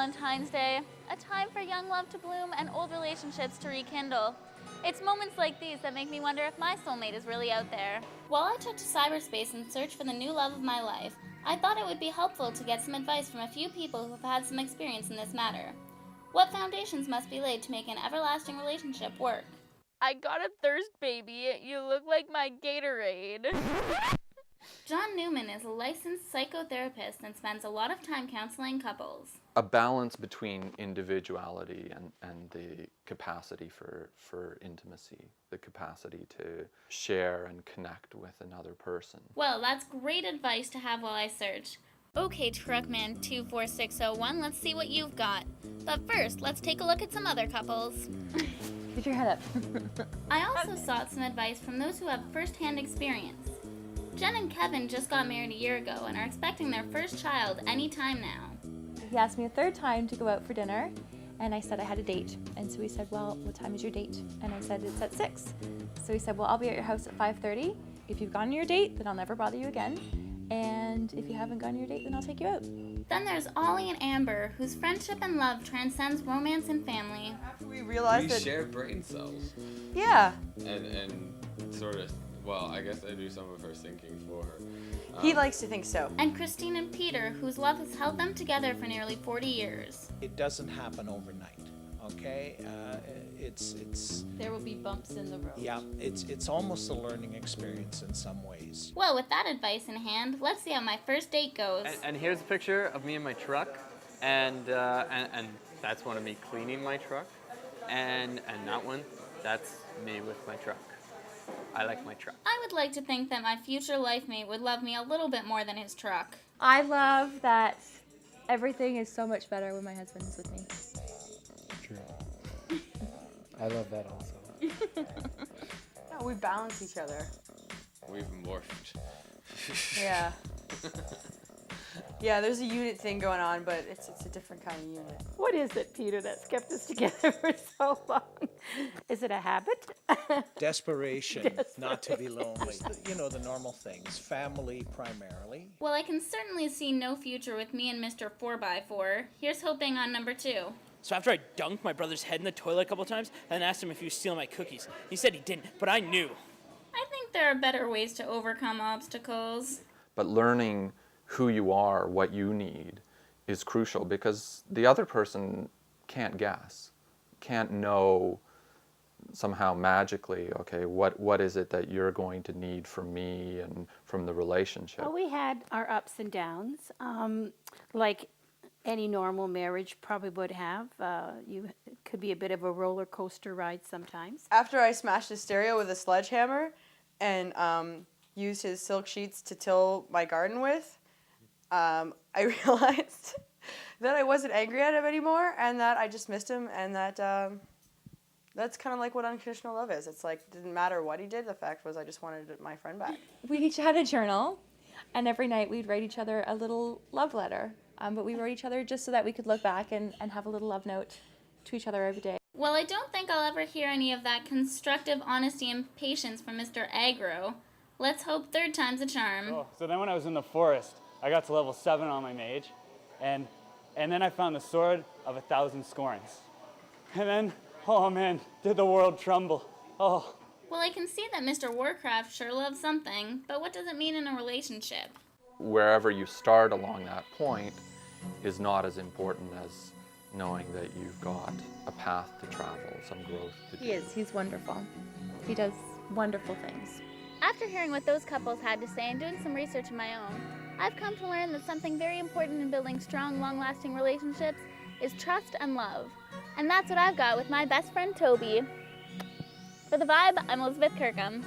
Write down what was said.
Valentine's Day, a time for young love to bloom and old relationships to rekindle. It's moments like these that make me wonder if my soulmate is really out there. While I took to cyberspace in search for the new love of my life, I thought it would be helpful to get some advice from a few people who have had some experience in this matter. What foundations must be laid to make an everlasting relationship work? I got a thirst, baby. You look like my Gatorade. John Newman is a licensed psychotherapist and spends a lot of time counseling couples. A balance between individuality and the capacity for intimacy, the capacity to share and connect with another person. Well, that's great advice to have while I search. Okay, Truckman24601, let's see what you've got. But first, let's take a look at some other couples. Get your head up. I also sought some advice from those who have first-hand experience. Jen and Kevin just got married a year ago and are expecting their first child any time now. He asked me a third time to go out for dinner, and I said I had a date. And so he said, well, what time is your date? And I said, it's at 6. So he said, well, I'll be at your house at 5:30. If you've gone on your date, then I'll never bother you again. And if you haven't gone on your date, then I'll take you out. Then there's Ollie and Amber, whose friendship and love transcends romance and family. After we realized that... share brain cells. Yeah. And sort of, well, I guess I do some of her thinking for her. He likes to think so. And Christine and Peter, whose love has held them together for nearly 40 years. It doesn't happen overnight, okay? There will be bumps in the road. Yeah, it's almost a learning experience in some ways. Well, with that advice in hand, let's see how my first date goes. And here's a picture of me in my truck, and that's one of me cleaning my truck, and that one, that's me with my truck. I like my truck. I would like to think that my future life mate would love me a little bit more than his truck. I love that everything is so much better when my husband is with me. True. I love that also. Yeah, we balance each other. We've morphed. Yeah. Yeah, there's a unit thing going on, but it's a different kind of unit. What is it, Peter, that's kept us together for so long? Is it a habit? Desperation, not to be lonely. You know, the normal things. Family primarily. Well, I can certainly see no future with me and Mr. 4x4. Here's hoping on number 2. So after I dunked my brother's head in the toilet a couple times and asked him if he was stealing my cookies, he said he didn't, but I knew. I think there are better ways to overcome obstacles. But learning who you are, what you need, is crucial because the other person can't guess, can't know somehow magically, okay, what is it that you're going to need from me and from the relationship? Well, we had our ups and downs, like any normal marriage probably would have. It could be a bit of a roller coaster ride sometimes. After I smashed his stereo with a sledgehammer and used his silk sheets to till my garden with, I realized that I wasn't angry at him anymore and that I just missed him, and that that's kind of like what unconditional love is. It's like, it didn't matter what he did, the fact was I just wanted my friend back. We each had a journal, and every night we'd write each other a little love letter. But we wrote each other just so that we could look back and have a little love note to each other every day. Well, I don't think I'll ever hear any of that constructive honesty and patience from Mr. Aggro. Let's hope third time's a charm. Oh, so then when I was in the forest, I got to level 7 on my mage, and then I found the sword of 1,000 scorns. And then, oh man, did the world tremble. Oh. Well, I can see that Mr. Warcraft sure loves something, but what does it mean in a relationship? Wherever you start along that point is not as important as knowing that you've got a path to travel, some growth to do. He is. He's wonderful. He does wonderful things. After hearing what those couples had to say and doing some research of my own, I've come to learn that something very important in building strong, long-lasting relationships is trust and love. And that's what I've got with my best friend, Toby. For The Vibe, I'm Elizabeth Kirkham.